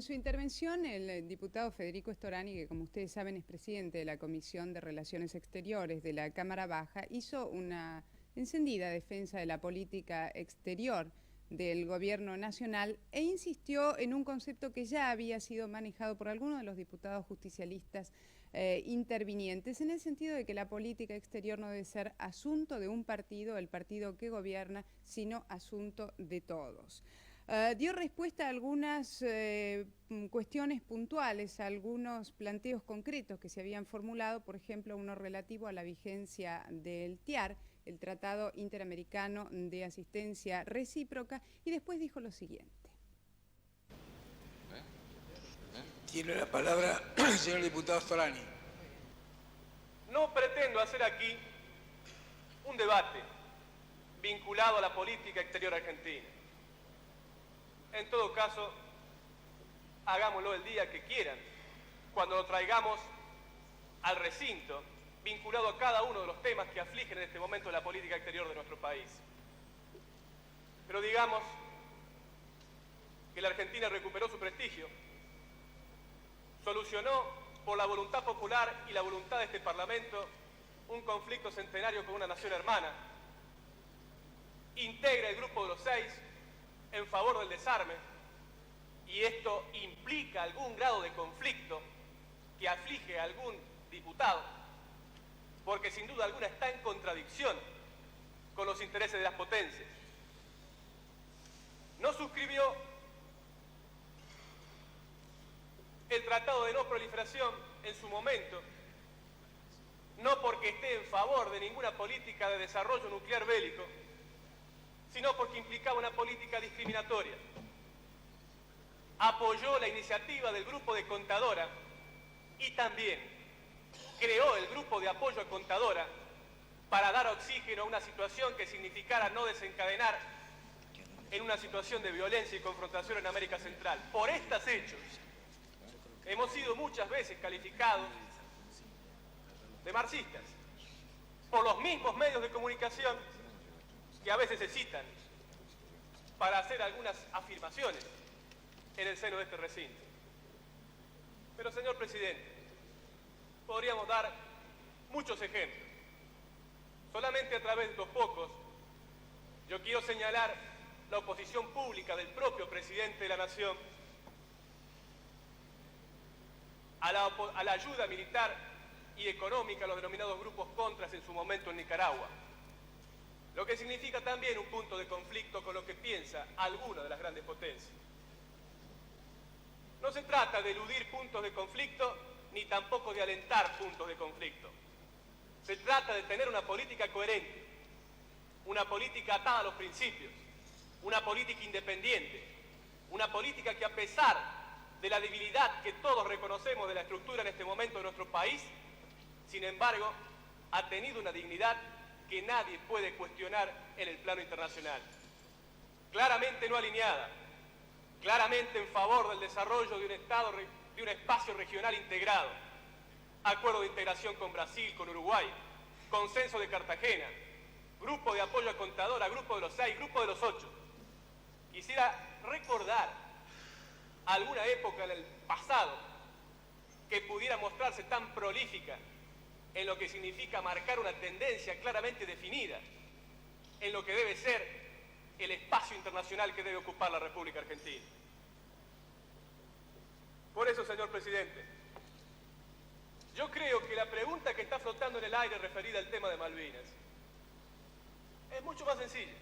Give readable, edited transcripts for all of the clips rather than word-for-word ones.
su intervención, el diputado Federico Storani, que como ustedes saben es presidente de la Comisión de Relaciones Exteriores de la Cámara Baja, hizo una encendida defensa de la política exterior del gobierno nacional e insistió en un concepto que ya había sido manejado por algunos de los diputados justicialistas intervinientes, en el sentido de que la política exterior no debe ser asunto de un partido, el partido que gobierna, sino asunto de todos. Dio respuesta a algunas cuestiones puntuales, a algunos planteos concretos que se habían formulado, por ejemplo, uno relativo a la vigencia del TIAR, el Tratado Interamericano de Asistencia Recíproca, y después dijo lo siguiente. Tiene la palabra el señor diputado Storani. No pretendo hacer aquí un debate vinculado a la política exterior argentina. En todo caso, hagámoslo el día que quieran, cuando lo traigamos al recinto, vinculado a cada uno de los temas que afligen en este momento la política exterior de nuestro país. Pero digamos que la Argentina recuperó su prestigio, solucionó por la voluntad popular y la voluntad de este Parlamento un conflicto centenario con una nación hermana, integra el Grupo de los 6 en favor del desarme, y esto implica algún grado de conflicto que aflige a algún diputado, porque sin duda alguna está en contradicción con los intereses de las potencias. No suscribió el Tratado de No Proliferación en su momento, no porque esté en favor de ninguna política de desarrollo nuclear bélico, sino porque implicaba una política discriminatoria. Apoyó la iniciativa del Grupo de Contadora y también creó el Grupo de Apoyo a Contadora para dar oxígeno a una situación que significara no desencadenar en una situación de violencia y confrontación en América Central. Por estos hechos, hemos sido muchas veces calificados de marxistas por los mismos medios de comunicación que a veces se citan para hacer algunas afirmaciones en el seno de este recinto. Pero, señor presidente, podríamos dar muchos ejemplos. Solamente a través de los pocos, yo quiero señalar la oposición pública del propio presidente de la Nación a la ayuda militar y económica a los denominados grupos contras en su momento en Nicaragua, lo que significa también un punto de conflicto con lo que piensa alguna de las grandes potencias. No se trata de eludir puntos de conflicto, ni tampoco de alentar puntos de conflicto. Se trata de tener una política coherente, una política atada a los principios, una política independiente, una política que, a pesar de la debilidad que todos reconocemos de la estructura en este momento de nuestro país, sin embargo, ha tenido una dignidad que nadie puede cuestionar en el plano internacional. Claramente no alineada, claramente en favor del desarrollo de un Estado, de un espacio regional integrado, acuerdo de integración con Brasil, con Uruguay, consenso de Cartagena, grupo de apoyo a Contadora, grupo de los 6, grupo de los 8. Quisiera recordar alguna época en el pasado que pudiera mostrarse tan prolífica en lo que significa marcar una tendencia claramente definida en lo que debe ser el espacio internacional que debe ocupar la República Argentina. Por eso, señor presidente, yo creo que la pregunta que está flotando en el aire referida al tema de Malvinas es mucho más sencilla.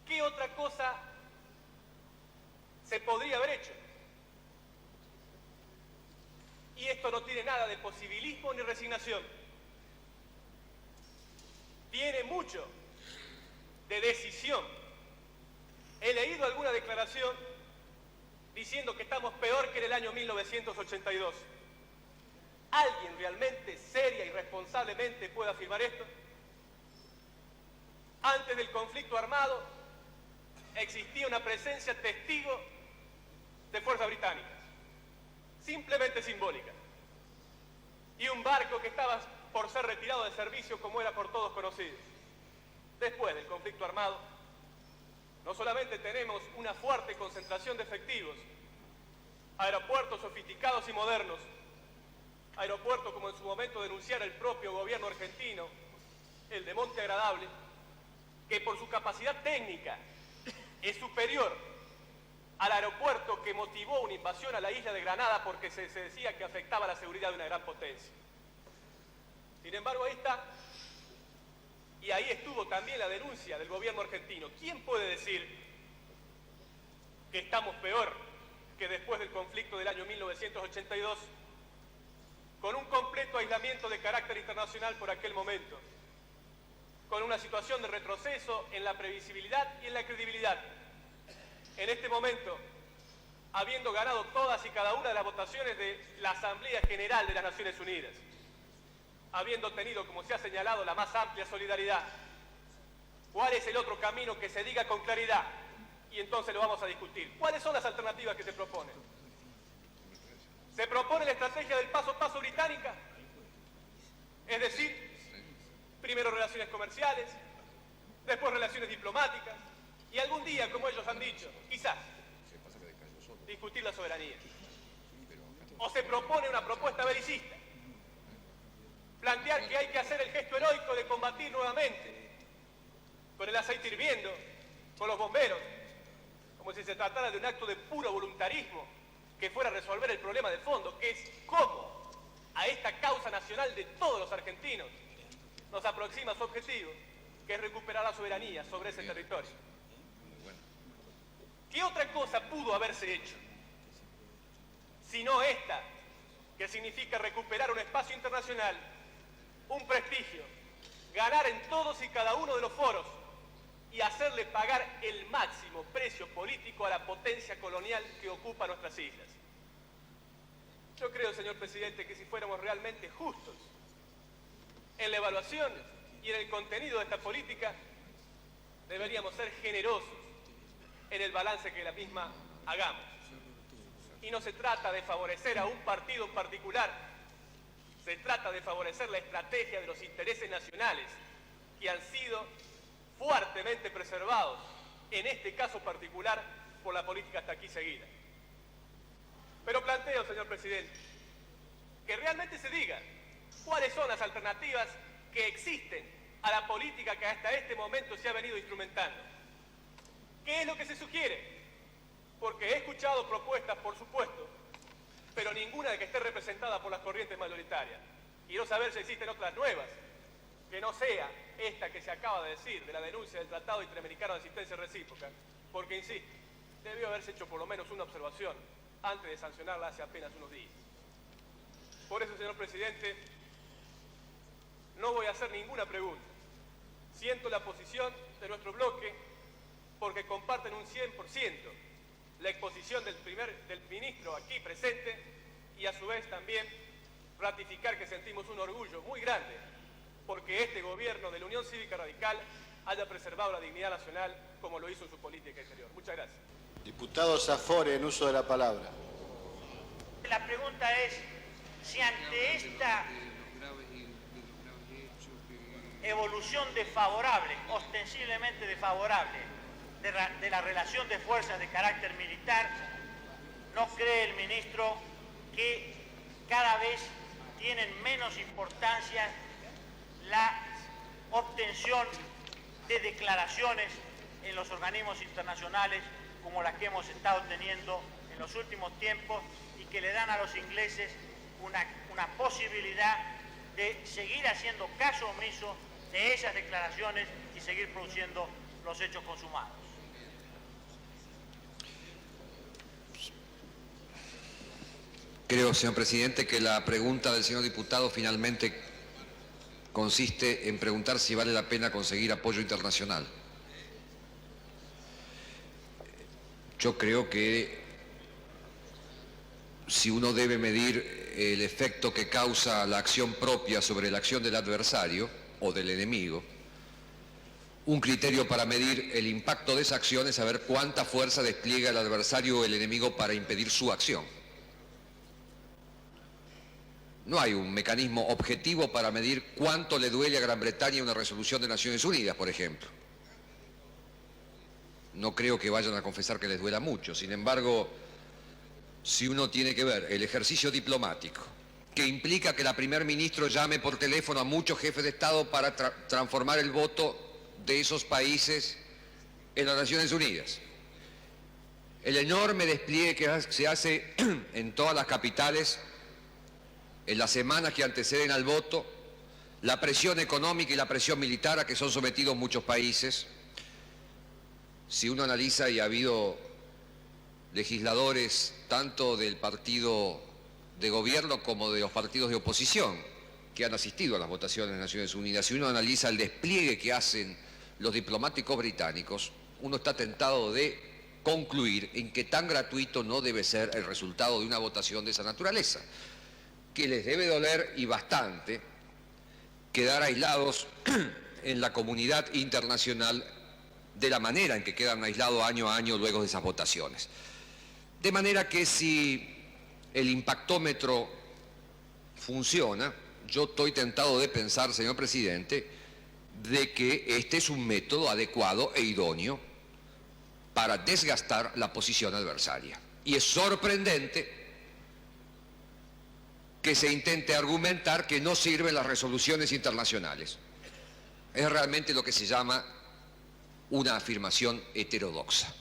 ¿Qué otra cosa se podría haber hecho? Y esto no tiene nada de posibilismo ni resignación. Tiene mucho de decisión. He leído alguna declaración diciendo que estamos peor que en el año 1982. ¿Alguien realmente, seria y responsablemente puede afirmar esto? Antes del conflicto armado existía una presencia testigo de fuerzas británicas, simplemente simbólica, y un barco que estaba por ser retirado de servicio, como era por todos conocido. Después del conflicto armado, no solamente tenemos una fuerte concentración de efectivos, aeropuertos sofisticados y modernos, aeropuertos como en su momento denunciara el propio gobierno argentino, el de Monte Agradable, que por su capacidad técnica es superior al aeropuerto que motivó una invasión a la isla de Granada porque se decía que afectaba la seguridad de una gran potencia. Sin embargo, ahí está, y ahí estuvo también la denuncia del gobierno argentino. ¿Quién puede decir que estamos peor que después del conflicto del año 1982, con un completo aislamiento de carácter internacional por aquel momento, con una situación de retroceso en la previsibilidad y en la credibilidad? En este momento, habiendo ganado todas y cada una de las votaciones de la Asamblea General de las Naciones Unidas, habiendo tenido, como se ha señalado, la más amplia solidaridad, ¿cuál es el otro camino que se diga con claridad? Y entonces lo vamos a discutir. ¿Cuáles son las alternativas que se proponen? ¿Se propone la estrategia del paso a paso británica? Es decir, primero relaciones comerciales, después relaciones diplomáticas, y algún día, como ellos han dicho, quizás, discutir la soberanía. ¿O se propone una propuesta belicista? Plantear que hay que hacer el gesto heroico de combatir nuevamente, con el aceite hirviendo, con los bomberos, como si se tratara de un acto de puro voluntarismo que fuera a resolver el problema de fondo, que es cómo a esta causa nacional de todos los argentinos nos aproxima su objetivo, que es recuperar la soberanía sobre ese territorio. ¿Qué otra cosa pudo haberse hecho? Sino esta, que significa recuperar un espacio internacional, un prestigio, ganar en todos y cada uno de los foros y hacerle pagar el máximo precio político a la potencia colonial que ocupa nuestras islas. Yo creo, señor presidente, que si fuéramos realmente justos en la evaluación y en el contenido de esta política, deberíamos ser generosos en el balance que la misma hagamos. Y no se trata de favorecer a un partido en particular, se trata de favorecer la estrategia de los intereses nacionales que han sido fuertemente preservados, en este caso particular, por la política hasta aquí seguida. Pero planteo, señor presidente, que realmente se diga cuáles son las alternativas que existen a la política que hasta este momento se ha venido instrumentando. ¿Qué es lo que se sugiere? Porque he escuchado propuestas, por supuesto, pero ninguna de que esté representada por las corrientes mayoritarias. Quiero saber si existen otras nuevas, que no sea esta que se acaba de decir, de la denuncia del Tratado Interamericano de Asistencia Recíproca, porque, insisto, debió haberse hecho por lo menos una observación antes de sancionarla hace apenas unos días. Por eso, señor presidente, no voy a hacer ninguna pregunta. Siento la posición de nuestro bloque porque comparten un 100% la exposición del ministro aquí presente y a su vez también ratificar que sentimos un orgullo muy grande porque este gobierno de la Unión Cívica Radical haya preservado la dignidad nacional como lo hizo en su política exterior. Muchas gracias. Diputado Zafore, en uso de la palabra. La pregunta es si ante esta evolución desfavorable, ostensiblemente desfavorable, de la relación de fuerzas de carácter militar, ¿no cree el ministro que cada vez tienen menos importancia la obtención de declaraciones en los organismos internacionales como las que hemos estado teniendo en los últimos tiempos y que le dan a los ingleses una posibilidad de seguir haciendo caso omiso de esas declaraciones y seguir produciendo los hechos consumados? Creo, señor presidente, que la pregunta del señor diputado finalmente consiste en preguntar si vale la pena conseguir apoyo internacional. Yo creo que si uno debe medir el efecto que causa la acción propia sobre la acción del adversario o del enemigo, un criterio para medir el impacto de esa acción es saber cuánta fuerza despliega el adversario o el enemigo para impedir su acción. No hay un mecanismo objetivo para medir cuánto le duele a Gran Bretaña una resolución de Naciones Unidas, por ejemplo. no creo que vayan a confesar que les duela mucho. Sin embargo, si uno tiene que ver el ejercicio diplomático, que implica que la primer ministro llame por teléfono a muchos jefes de Estado para transformar el voto de esos países en las Naciones Unidas, el enorme despliegue que se hace en todas las capitales en las semanas que anteceden al voto, la presión económica y la presión militar a que son sometidos muchos países. Si uno analiza, y ha habido legisladores tanto del partido de gobierno como de los partidos de oposición que han asistido a las votaciones de Naciones Unidas, si uno analiza el despliegue que hacen los diplomáticos británicos, uno está tentado de concluir en que tan gratuito no debe ser el resultado de una votación de esa naturaleza, que les debe doler y bastante quedar aislados en la comunidad internacional de la manera en que quedan aislados año a año luego de esas votaciones. De manera que si el impactómetro funciona, yo estoy tentado de pensar, señor presidente, de que este es un método adecuado e idóneo para desgastar la posición adversaria. Y es sorprendente que se intente argumentar que no sirven las resoluciones internacionales. Es realmente lo que se llama una afirmación heterodoxa,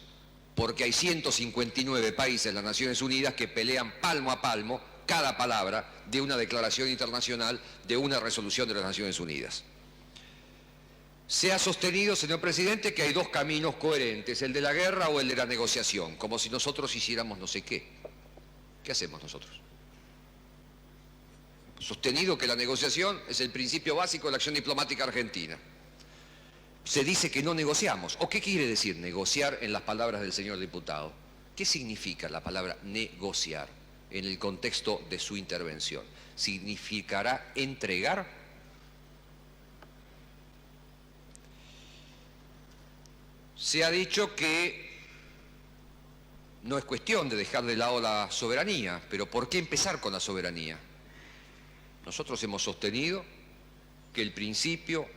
porque hay 159 países en las Naciones Unidas que pelean palmo a palmo cada palabra de una declaración internacional, de una resolución de las Naciones Unidas. Se ha sostenido, señor presidente, que hay dos caminos coherentes, el de la guerra o el de la negociación, como si nosotros hiciéramos no sé qué. ¿Qué hacemos nosotros? Sostenido que la negociación es el principio básico de la acción diplomática argentina. Se dice que no negociamos. ¿O qué quiere decir negociar en las palabras del señor diputado? ¿Qué significa la palabra negociar en el contexto de su intervención? ¿Significará entregar? Se ha dicho que no es cuestión de dejar de lado la soberanía, pero ¿por qué empezar con la soberanía? Nosotros hemos sostenido que el principio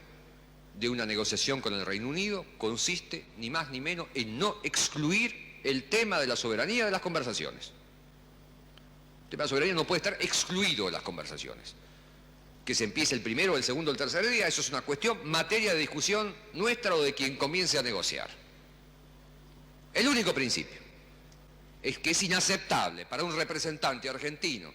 de una negociación con el Reino Unido consiste, ni más ni menos, en no excluir el tema de la soberanía de las conversaciones. El tema de la soberanía no puede estar excluido de las conversaciones. Que se empiece el primero, el segundo, el tercer día, eso es una cuestión, materia de discusión nuestra o de quien comience a negociar. El único principio es que es inaceptable para un representante argentino,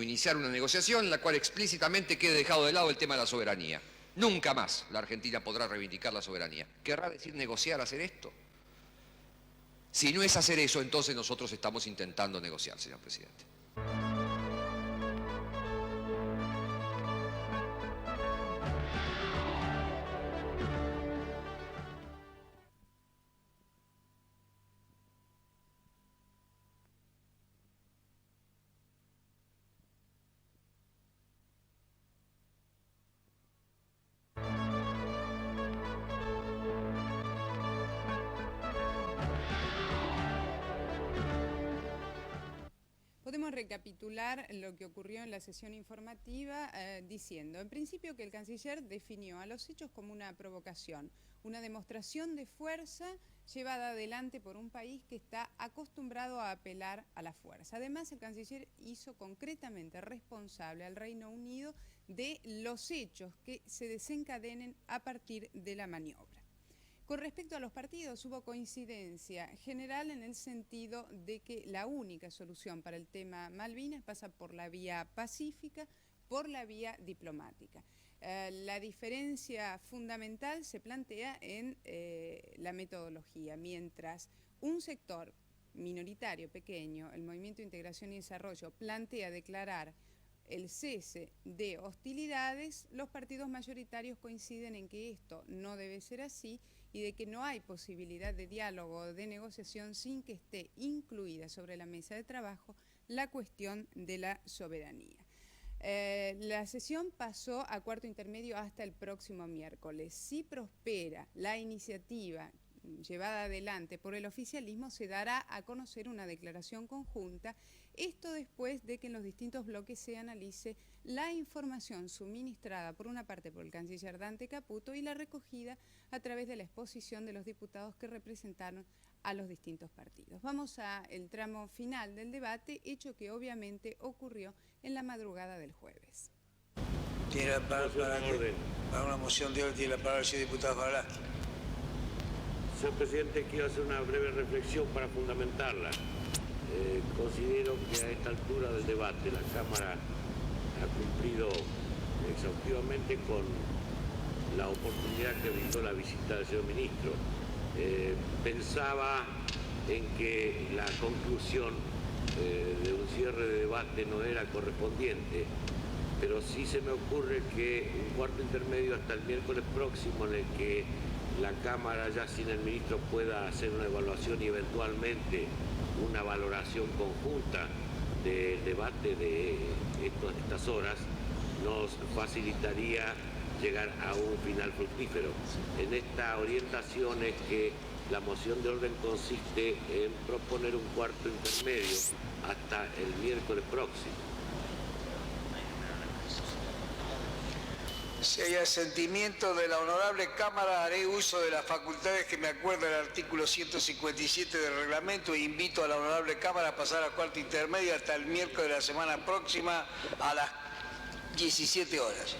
iniciar una negociación en la cual explícitamente quede dejado de lado el tema de la soberanía. Nunca más la Argentina podrá reivindicar la soberanía. ¿Querrá decir negociar, hacer esto? Si no es hacer eso, entonces nosotros estamos intentando negociar, señor presidente. Podemos recapitular lo que ocurrió en la sesión informativa diciendo, en principio, que el canciller definió a los hechos como una provocación, una demostración de fuerza llevada adelante por un país que está acostumbrado a apelar a la fuerza. Además, el canciller hizo concretamente responsable al Reino Unido de los hechos que se desencadenen a partir de la maniobra. Con respecto a los partidos, hubo coincidencia general en el sentido de que la única solución para el tema Malvinas pasa por la vía pacífica, por la vía diplomática. La diferencia fundamental se plantea en la metodología. Mientras un sector minoritario, pequeño, el Movimiento de Integración y Desarrollo, plantea declarar el cese de hostilidades, los partidos mayoritarios coinciden en que esto no debe ser así y de que no hay posibilidad de diálogo o de negociación sin que esté incluida sobre la mesa de trabajo la cuestión de la soberanía. La sesión pasó a cuarto intermedio hasta el próximo miércoles. Si prospera la iniciativa llevada adelante por el oficialismo, se dará a conocer una declaración conjunta. Esto después de que en los distintos bloques se analice la información suministrada por una parte por el canciller Dante Caputo y la recogida a través de la exposición de los diputados que representaron a los distintos partidos. Vamos al tramo final del debate, hecho que obviamente ocurrió en la madrugada del jueves. Tiene la palabra para una moción de orden, tiene la palabra el señor diputado Faralaski. Señor presidente, quiero hacer una breve reflexión para fundamentarla. Considero que a esta altura del debate la Cámara ha cumplido exhaustivamente con la oportunidad que brindó la visita del señor ministro. Pensaba en que la conclusión de un cierre de debate no era correspondiente, pero sí se me ocurre que un cuarto intermedio hasta el miércoles próximo, en el que la Cámara, ya sin el ministro, pueda hacer una evaluación y eventualmente una valoración conjunta del debate de estas horas, nos facilitaría llegar a un final fructífero. En esta orientación es que la moción de orden consiste en proponer un cuarto intermedio hasta el miércoles próximo. Si hay asentimiento de la honorable Cámara, haré uso de las facultades que me acuerda el artículo 157 del reglamento e invito a la honorable Cámara a pasar a cuarto intermedio hasta el miércoles de la semana próxima a las 17 horas.